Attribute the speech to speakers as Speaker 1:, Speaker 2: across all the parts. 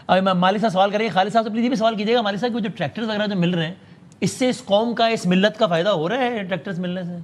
Speaker 1: اب مالک صاحب سوال کریں گے, خالد صاحب سے پلیز یہ بھی سوال کیجیے گا مالک صاحب کہ جو ٹریکٹرز وغیرہ جو مل رہے ہیں اس سے اس قوم کا, اس ملت کا فائدہ ہو رہا ہے ٹریکٹرز ملنے سے؟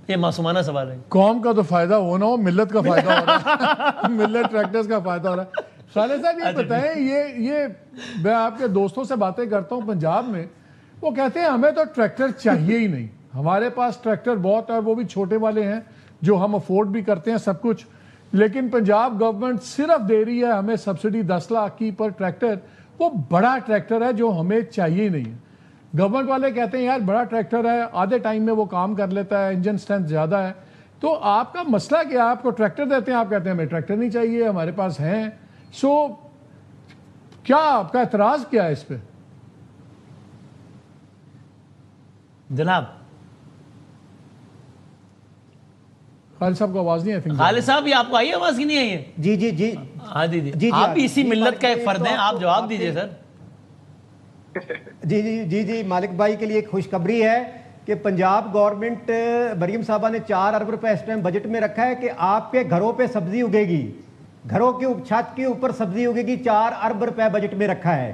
Speaker 1: یہ معصومانہ سوال ہے.
Speaker 2: قوم کا تو فائدہ ہو نہ ہو, ملت کا فائدہ ہو رہا ہے, ملت ٹریکٹرز کا فائدہ ہو رہا ہے. خالد صاحب یہ بتائیں, یہ میں آپ کے دوستوں سے باتیں کرتا ہوں پنجاب میں, وہ کہتے ہیں ہمیں تو ٹریکٹر چاہیے ہی نہیں, ہمارے پاس ٹریکٹر بہت ہے اور وہ بھی چھوٹے والے ہیں جو ہم افورڈ بھی کرتے ہیں سب کچھ, لیکن پنجاب گورنمنٹ صرف دے رہی ہے ہمیں سبسڈی 10 لاکھ کی پر ٹریکٹر. وہ بڑا ٹریکٹر ہے جو ہمیں چاہیے ہی نہیں ہے. گورنمنٹ والے کہتے ہیں یار بڑا ٹریکٹر ہے, آدھے ٹائم میں وہ کام کر لیتا ہے, انجن اسٹرینتھ زیادہ ہے. تو آپ کا مسئلہ کیا ہے؟ آپ کو ٹریکٹر دیتے ہیں, آپ کہتے ہیں ہمیں ٹریکٹر نہیں چاہیے, ہمارے پاس ہیں. سو کیا آپ کا اعتراض کیا ہے اس پہ
Speaker 1: جناب؟
Speaker 2: خالد صاحب کو آواز نہیں آئی.
Speaker 1: خالد صاحب یہ آپ کو آئی آواز کی نہیں آئی ہے؟
Speaker 3: جی جی جی
Speaker 1: ہاں جی, آپ بھی اسی ملت کا ایک فرد ہیں, آپ جواب دیجئے سر.
Speaker 3: جی جی جی جی مالک بھائی کے لیے ایک خوشخبری ہے کہ پنجاب گورنمنٹ, مریم صاحبہ نے 4 ارب روپے اس ٹائم بجٹ میں رکھا ہے کہ آپ کے گھروں پہ سبزی اگے گی, گھروں کی چھت کے اوپر سبزی اگے گی. 4 ارب روپے بجٹ میں رکھا ہے.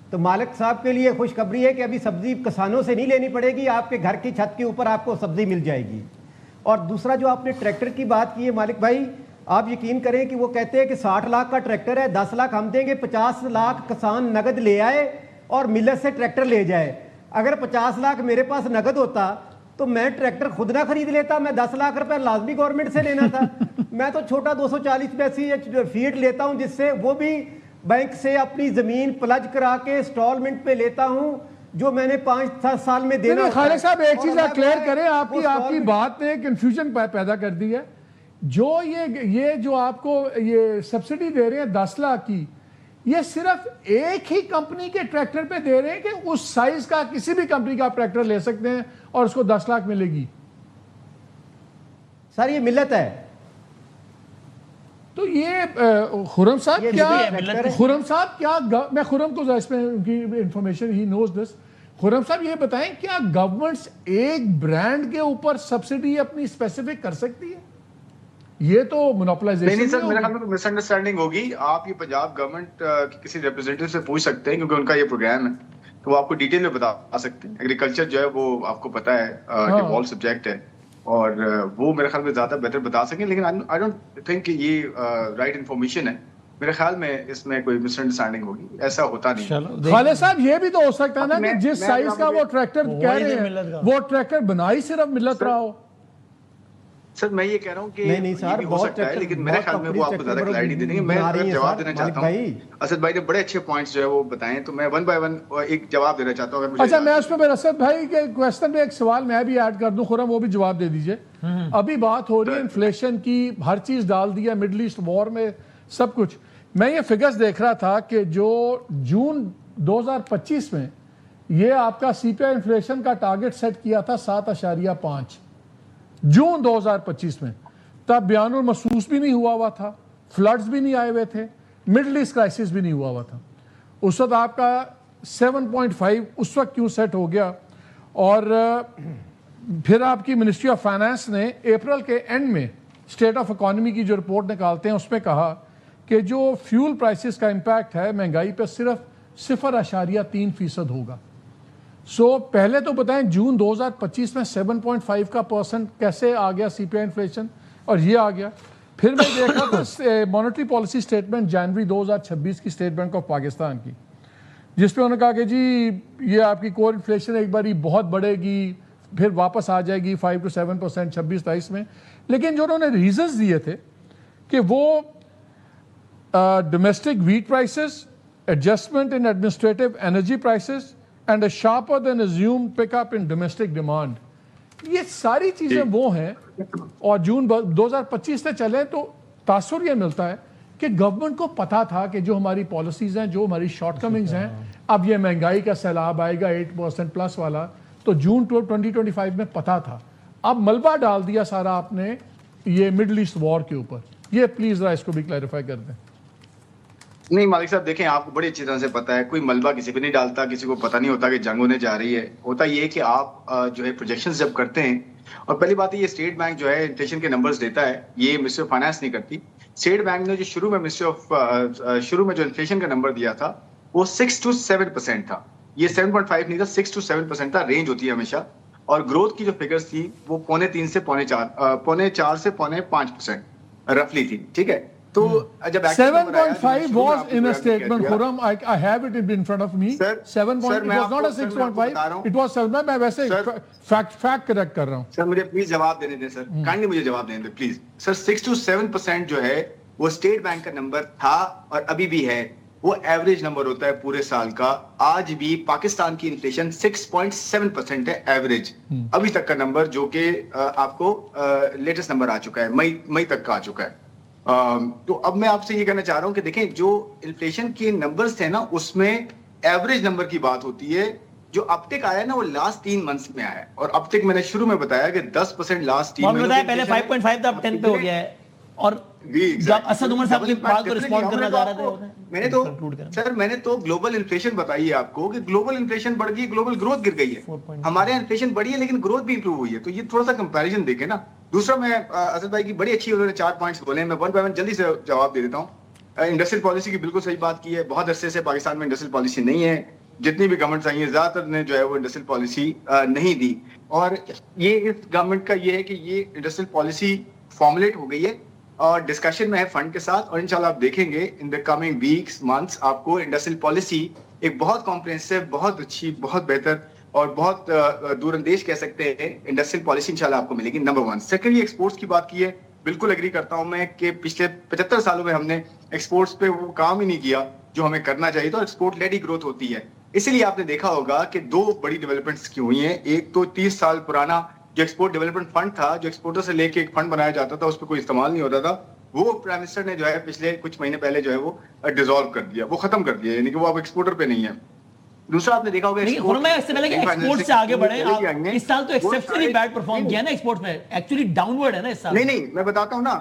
Speaker 3: تو مالک صاحب کے لیے خوشخبری ہے کہ ابھی سبزی کسانوں سے نہیں لینی پڑے گی, آپ کے گھر کی چھت کے اوپر آپ کو سبزی مل جائے گی. اور دوسرا جو آپ نے ٹریکٹر کی بات کی ہے مالک بھائی, آپ یقین کریں کہ وہ کہتے ہیں کہ 60 لاکھ کا ٹریکٹر ہے, 10 لاکھ ہم دیں گے, 50 لاکھ کسان نگد لے آئے اور ملت سے ٹریکٹر لے جائے. اگر 50 لاکھ میرے پاس نگد ہوتا تو میں ٹریکٹر خود نہ خرید لیتا, میں 10 لاکھ روپے لازمی گورنمنٹ سے لینا تھا. میں تو چھوٹا 240 پیسی فیٹ لیتا ہوں, جس سے وہ بھی بینک سے اپنی زمین پلج کرا کے انسٹالمنٹ پہ لیتا ہوں, جو میں نے 5 سال میں دینا.
Speaker 2: خالد صاحب ایک چیز آپ کلیئر کریں, آپ کی بات نے کنفیوژن پیدا کر دی ہے. جو یہ جو آپ کو یہ سبسڈی دے رہے ہیں 10 لاکھ کی, یہ صرف ایک ہی کمپنی کے ٹریکٹر پہ دے رہے ہیں کہ اس سائز کا کسی بھی کمپنی کا آپ ٹریکٹر لے سکتے ہیں اور اس کو 10 لاکھ ملے گی؟
Speaker 3: سر یہ ملت ہے.
Speaker 2: تو یہ خرم صاحب کیا میں خرم کو اس میں ان کی انفارمیشن ہی نوز دس. خرم صاحب یہ بتائیں کیا گورنمنٹس ایک برانڈ کے اوپر سبسڈی اپنی اسپیسیفک کر سکتی ہے؟ یہ تو مونوپلائزیشن
Speaker 4: نہیں سر, میرے خیال میں مس انڈرسٹینڈنگ ہوگی. آپ یہ پنجاب گورنمنٹ کسی ریپرزینٹیو سے پوچھ سکتے ہیں کیونکہ ان کا یہ پروگرام ہے, تو وہ آپ کو ڈیٹیل میں بتا سکتے ہیں. ایگریکلچر جو ہے وہ آپ کو پتا ہے ایوالو سبجیکٹ ہے, اور وہ میرے خیال میں زیادہ بہتر بتا سکیں. لیکن آئی ڈونٹ تھنک کہ یہ رائٹ انفارمیشن ہے. میرے خیال میں اس میں کوئی مس انڈرسٹینڈنگ ہوگی, ایسا ہوتا نہیں.
Speaker 2: خالد صاحب یہ بھی تو ہو سکتا ہے نا کہ جس سائز کا وہ ٹریکٹر کہہ رہے ہیں وہ ٹریکٹر بنائی صرف ملت رہا ہو.
Speaker 4: سر میں یہ کہہ رہا ہوں کہ
Speaker 3: نہیں
Speaker 4: یہ بھی ہو سکتا ہے, لیکن میرے خیال میں وہ آپ کو زیادہ کلیئرٹی دینی ہے. میں جواب دینا چاہتا ہوں, اسد بھائی نے بڑے اچھے پوائنٹس جو ہے وہ بتائیں, تو میں 1 بائی 1 ایک جواب دینا چاہتا ہوں.
Speaker 2: اچھا میں اس پہ اسد بھائی کے کویسچن میں ایک سوال میں بھی ایڈ کر دوں, خرم وہ بھی جواب دے دیجئے. ابھی بات ہو رہی ہے انفلیشن کی, ہر چیز ڈال دیا مڈل ایسٹ وار میں سب کچھ. میں یہ فگرز دیکھ رہا تھا کہ جو جون 2025 میں یہ آپ کا سی پی آئی انفلیشن کا ٹارگٹ سیٹ کیا تھا 7.5 جون 2025 میں, تب بیان المحسوس بھی نہیں ہوا تھا, فلڈز بھی نہیں آئے ہوئے تھے, مڈل ایسٹ کرائسس بھی نہیں ہوا تھا. اس وقت آپ کا 7.5 اس وقت کیوں سیٹ ہو گیا؟ اور پھر آپ کی منسٹری آف فائنانس نے اپریل کے اینڈ میں اسٹیٹ آف اکانومی کی جو رپورٹ نکالتے ہیں اس میں کہا کہ جو فیول پرائسز کا امپیکٹ ہے مہنگائی پہ صرف 0.3% ہوگا. سو پہلے تو بتائیں جون 2025 میں 7.5 کا % کیسے آ گیا سی پی آئی انفلیشن, اور یہ آ گیا. پھر میں دیکھا تو مانیٹری پالیسی سٹیٹمنٹ جنوری 2026 کی اسٹیٹ بینک آف پاکستان کی, جس پہ انہوں نے کہا کہ جی یہ آپ کی کور انفلیشن ایک باری بہت بڑھے گی, پھر واپس آ جائے گی 5 to 7% 26-27 میں. لیکن جو انہوں نے ریزنز دیے تھے کہ وہ domestic wheat prices, adjustment in administrative energy prices and a sharper than assumed pick up in domestic demand, یہ ساری چیزیں وہ ہیں. اور جون 2025 سے چلے تو تاثر یہ ملتا ہے کہ گورنمنٹ کو پتا تھا کہ جو ہماری پالیسیز ہیں, جو ہماری شارٹ کمنگز ہیں, اب یہ مہنگائی کا سیلاب آئے گا 8% پلس والا, تو جون 2025 میں پتا تھا. اب ملبہ ڈال دیا سارا آپ نے یہ مڈل ایسٹ وار کے اوپر. یہ پلیز ذرا اس کو بھی کلیریفائی کر دیں.
Speaker 4: نہیں مالک صاحب دیکھیں, آپ کو بڑی اچھی طرح سے پتا ہے, کوئی ملبہ کسی پہ نہیں ڈالتا, کسی کو پتہ نہیں ہوتا کہ جنگ ہونے جا رہی ہے. ہوتا یہ کہ آپ جو ہے پروجیکشنز جب کرتے ہیں, اور پہلی بات یہ اسٹیٹ بینک جو ہے انفلیشن کے نمبرز دیتا ہے, یہ منسٹری آف فائنانس نہیں کرتی. स्टेट बैंक ने जो शुरू में शुरू में जो इन्फ्लेशन का नंबर दिया था वो 6 to 7% था, ये 7.5 नहीं था, 6 to 7% था, रेंज होती है हमेशा। और ग्रोथ की जो फिगर्स थी वो 3.25 से 4.5 से 5.5% रफली थी, ठीक है। तो जब
Speaker 2: 7.5 was in a statement, Khurram, I have it in front of me. 7. It was not a 6.5, it was 7. मैं वैसे फैक्ट करेक्ट कर रहा हूँ।
Speaker 4: सर मुझे प्लीज जवाब देने दें सर, काइंडली मुझे जवाब देने दें प्लीज सर। 6 to 7% जो है वो स्टेट बैंक का नंबर था और अभी भी है, वो एवरेज नंबर होता है पूरे साल का। आज भी पाकिस्तान की इन्फ्लेशन 6.7% है एवरेज, अभी तक का नंबर, जो कि आपको लेटेस्ट नंबर आ चुका है, मई तक का आ चुका है। तो अब मैं आपसे ये कहना चाह रहा हूं कि देखें, जो इन्फ्लेशन के नंबर्स थे ना, उसमें एवरेज नंबर की बात होती है। जो अपटिक आया ना वो लास्ट 3 मंथ्स में आया है, और अपटिक मैंने शुरू में बताया कि 10% लास्ट 3
Speaker 1: महीनों में पहले 5.5 था, अब 10 पे हो गया है। और जब असद उमर साहब की बात को रिस्पॉन्ड करना चाह रहे थे,
Speaker 4: मैंने तो ग्लोबल इन्फ्लेशन बताई है आपको कि ग्लोबल इन्फ्लेशन बढ़ गई, ग्लोबल ग्रोथ गिर गई है। हमारे यहाँ इन्फ्लेशन बढ़ी है लेकिन ग्रोथ भी इंप्रूव हुई है, तो ये थोड़ा सा कंपैरिजन देखें ना। दूसरा, मैं असद भाई की बड़ी अच्छी उन्होंने 4 पॉइंट्स बोले, मैं 1 by 1 जल्दी से जवाब दे देता हूँ। इंडस्ट्रियल पॉलिसी की बिल्कुल सही बात की है, बहुत अरसे से पाकिस्तान में इंडस्ट्रियल पॉलिसी नहीं है। जितनी भी गवर्नमेंट्स आई है ज्यादातर ने जो है वो इंडस्ट्रियल पॉलिसी नहीं दी, और ये इस गवर्नमेंट का ये है कि ये इंडस्ट्रियल पॉलिसी फॉर्मुलेट हो गई है और डिस्कशन में है फंड के साथ, और इंशाल्लाह आप देखेंगे in the coming weeks months आपको इंडस्ट्रियल पॉलिसी एक बहुत कॉम्प्रिहेंसिव, बहुत अच्छी, बहुत बेहतर और बहुत दूरंदेश कह सकते हैं इंडस्ट्रियल पॉलिसी इंशाल्लाह आपको मिलेगी। नंबर 1। सेकेंडली, एक्सपोर्ट्स की बात की है, बिल्कुल एग्री करता हूं मैं कि पिछले 75 सालों में हमने एक्सपोर्ट्स पे वो काम ही नहीं किया जो हमें करना चाहिए, तो एक्सपोर्ट लेड ही ग्रोथ होती है। इसीलिए आपने देखा होगा कि 2 बड़ी डेवलपमेंट्स की हुई हैं। एक तो 30 साल पुराना जो एक्सपोर्ट डेवलपमेंट फंड था, जो एक्सपोर्टर से लेके एक फंड बनाया जाता था, उस पर कोई इस्तेमाल नहीं होता था, वो प्राइम मिनिस्टर ने जो है पिछले कुछ महीने पहले जो है वो डिसॉल्व कर दिया, वो खत्म कर दिया, यानी कि वो अब एक्सपोर्टर पे नहीं है। दूसरा, आपने देखा होगा
Speaker 1: इससे पहले कि एक्सपोर्ट से आगे बढ़े, इस साल तो एक्सेप्शनली बैड परफॉर्म किया ना एक्सपोर्ट में, एक्चुअली डाउनवर्ड है ना इस साल।
Speaker 4: नहीं, मैं बताता हूं ना,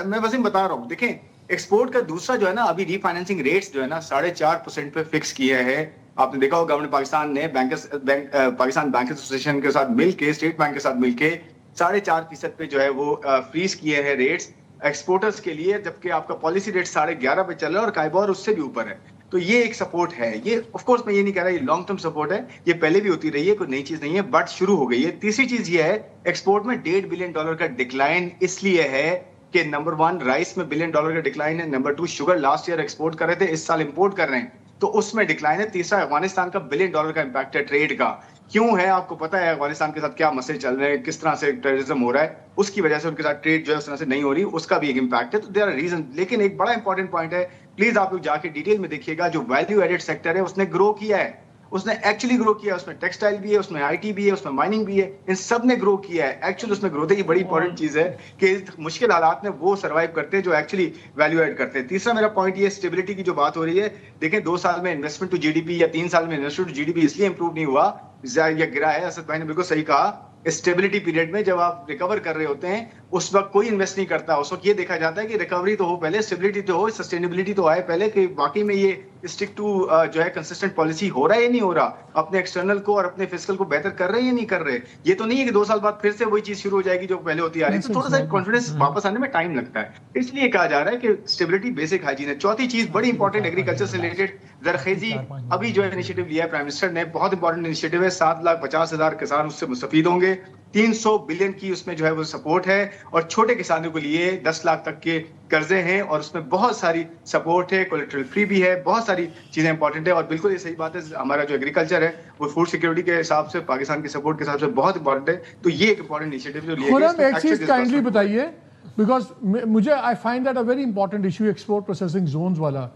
Speaker 4: मैं वसीम बता रहा हूं। देखें, एक्सपोर्ट का दूसरा जो है ना, अभी रीफाइनेंसिंग रेट्स जो है ना 4.5% पे फिक्स किए हैं। आपने देखा होगा गवर्नमेंट पाकिस्तान ने पाकिस्तान बैंक एसोसिएशन के साथ मिलके, स्टेट बैंक के साथ मिलके 4.5% पे जो है वो फ्रीज किए हैं रेट्स एक्सपोर्टर्स के लिए, जबकि आपका पॉलिसी रेट 11.5 पे चल रहा है और काइबोर उससे भी ऊपर है। तो ये एक सपोर्ट है। ये ऑफ कोर्स मैं ये नहीं कह रहा ये लॉन्ग टर्म सपोर्ट है, ये पहले भी होती रही है, कोई नई चीज नहीं है, बट शुरू हो गई है। तीसरी चीज ये है, एक्सपोर्ट में $1.5 बिलियन का डिक्लाइन इसलिए है कि नंबर 1 राइस में $1 बिलियन का डिक्लाइन है, number 2 sugar last year export कर रहे थे, इस साल इंपोर्ट कर रहे हैं, तो उसमें डिक्लाइन है। तीसरा, अफगानिस्तान का $1 बिलियन का इंपैक्ट है ट्रेड का। क्यों है आपको पता है अफगानिस्तान के साथ क्या मसले चल रहे हैं, किस तरह से टेररिज्म हो रहा है, उसकी वजह से उनके साथ ट्रेड जो है उस तरह से नहीं हो रही, उसका भी एक इंपैक्ट है। तो देयर आर रीजन। लेकिन एक बड़ा इंपॉर्टेंट पॉइंट है, प्लीज आप लोग जाके डिटेल में देखिएगा, जो वैल्यू एडेड सेक्टर है उसने ग्रो किया है, उसने एक्चुअली ग्रो किया है। उसमें टेक्सटाइल भी है, उसमें आईटी भी है, उसमें माइनिंग भी है, इन सब ने ग्रो किया है। एक्चुअली उसमें ग्रोथ है। ये बड़ी इंपॉर्टेंट चीज है कि मुश्किल हालात में वो सर्वाइव करते हैं जो एक्चुअली वैल्यू एड करते हैं। तीसरा मेरा पॉइंट ये, स्टेबिलिटी की जो बात हो रही है, देखें 2 साल में इन्वेस्टमेंट टू जीडीपी या 3 साल में इन्वेस्टमेंट टू जीडीपी इसलिए इंप्रूव नहीं हुआ या गिरा है, असद भाई ने बिल्कुल सही कहा। स्टेबिलिटी पीरियड में जब आप रिकवर कर रहे होते हैं उस वक्त कोई इन्वेस्ट नहीं करता, उस वक्त ये देखा जाता है कि रिकवरी तो हो पहले, स्टेबिलिटी तो हो, सस्टेनेबिलिटी तो आए पहले, कि वाकई में ये स्टिक टू जो है कंसिस्टेंट पॉलिसी हो रहा है या नहीं हो रहा, अपने एक्सटर्नल को और अपने फिस्कल को बेहतर कर रहे हैं या नहीं कर रहे। ये तो नहीं है कि 2 साल बाद फिर से वही चीज शुरू हो जाएगी जो पहले होती आ रही है। तो थोड़ा सा कॉन्फिडेंस वापस आने में टाइम लगता है, इसलिए कहा जा रहा है कि स्टेबिलिटी बेसिक हाइजीन है। चौथी चीज बड़ी इंपॉर्टेंट, एग्रीकल्चर से रिलेटेड जरखेजी अभी जो इनिशिएटिव लिया है प्राइम मिनिस्टर ने, बहुत इंपॉर्टेंट इनिशिएटिव है। 7,50,000 किसान उससे मुस्तफीद होंगे, 300 बिलियन की उसमें जो है वो सपोर्ट है, और छोटे किसानों के लिए 10 लाख तक के कर्जे हैं, और उसमें बहुत सारी सपोर्ट है, कोलेटरल फ्री भी है, बहुत सारी चीजें इंपॉर्टेंट है। और बिल्कुल ये सही बात है, हमारा जो एग्रीकल्चर है वो फूड सिक्योरिटी के हिसाब से, पाकिस्तान की सपोर्ट के हिसाब से बहुत इंपॉर्टेंट है। तो ये एक इंपॉर्टेंट इनिशिएटिव जो लिया
Speaker 2: गया। एक चीज काइंडली बताइए, बिकॉज मुझे I find that a very important issue, export processing zones वाला।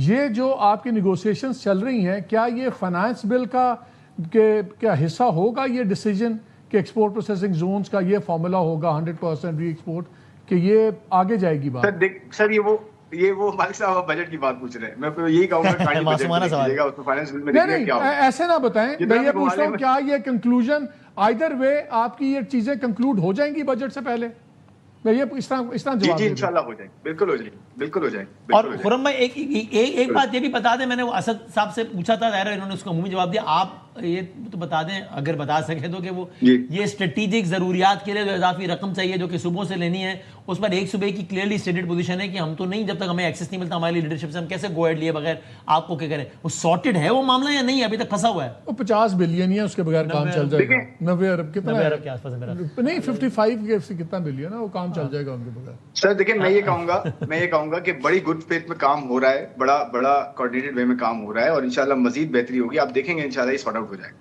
Speaker 2: ये जो आपकी नेगोशिएशंस चल रही हैं, क्या ये फाइनेंस बिल का क्या हिस्सा होगा ये डिसीजन कि एक्सपोर्ट प्रोसेसिंग जोन्स का ये फॉर्मूला होगा 100% री एक्सपोर्ट, कि ये आगे जाएगी बात?
Speaker 4: सर ये वो मालिक साहब बजट की बात पूछ रहे हैं, मैं यही कहूंगा
Speaker 1: मासूमाना सवाल है,
Speaker 4: उसमें फाइनेंस बिल में देखिए क्या होगा।
Speaker 2: ऐसे ना बताएं, मैं ये पूछ रहा हूं क्या ये कंक्लूजन आइदर वे आपकी ये चीजें कंक्लूड हो जाएंगी बजट से पहले? मैं ये इस तरह जवाब
Speaker 4: जी इंशाल्लाह हो जाएगी, बिल्कुल हो जाएगी, बिल्कुल हो जाएगी।
Speaker 1: और खुर्रम भाई एक बात ये भी बता दें, मैंने वो असद साहब से पूछा था, इन्होंने उसका मुंह में जवाब दिया। आप یہ تو بتا دیں اگر بتا سکیں تو کہ وہ
Speaker 4: جی
Speaker 1: یہ اسٹریٹجک ضروریات کے لیے جو اضافی رقم چاہیے جو کہ صوبوں سے لینی ہے اس پر ایک صوبے کی کلیئرلی اسٹیٹڈ پوزیشن ہے کہ ہم تو نہیں، جب تک ہمیں ایکسیس نہیں ملتا ہماری لیڈرشپ سے ہم کیسے گو ایڈ لیے بغیر آپ کو کیا کریں. وہ سارٹڈ ہے وہ معاملہ یا نہیں ابھی تک پھنسا ہوا ہے؟
Speaker 2: وہ 50 بلین ہی ہے، اس کے بغیر کام چل جائے گا. 90 ارب کتنا
Speaker 1: 90
Speaker 2: ہے؟
Speaker 1: ارب کے آس پاس ہے میرا.
Speaker 2: نہیں 55 کے سے کتنا بلین ہے، وہ کام چل جائے گا ان کے بغیر.
Speaker 4: سر دیکھیں میں یہ کہوں گا کہ بڑی گڈ فیتھ میں کام ہو رہا ہے، بڑا کوآرڈینیٹڈ وے میں کام ہو رہا ہے، اور انشاءاللہ مزید بہتری ہوگی. آپ دیکھیں گے انشاءاللہ یہ سارٹ آؤٹ ہو جائے گا.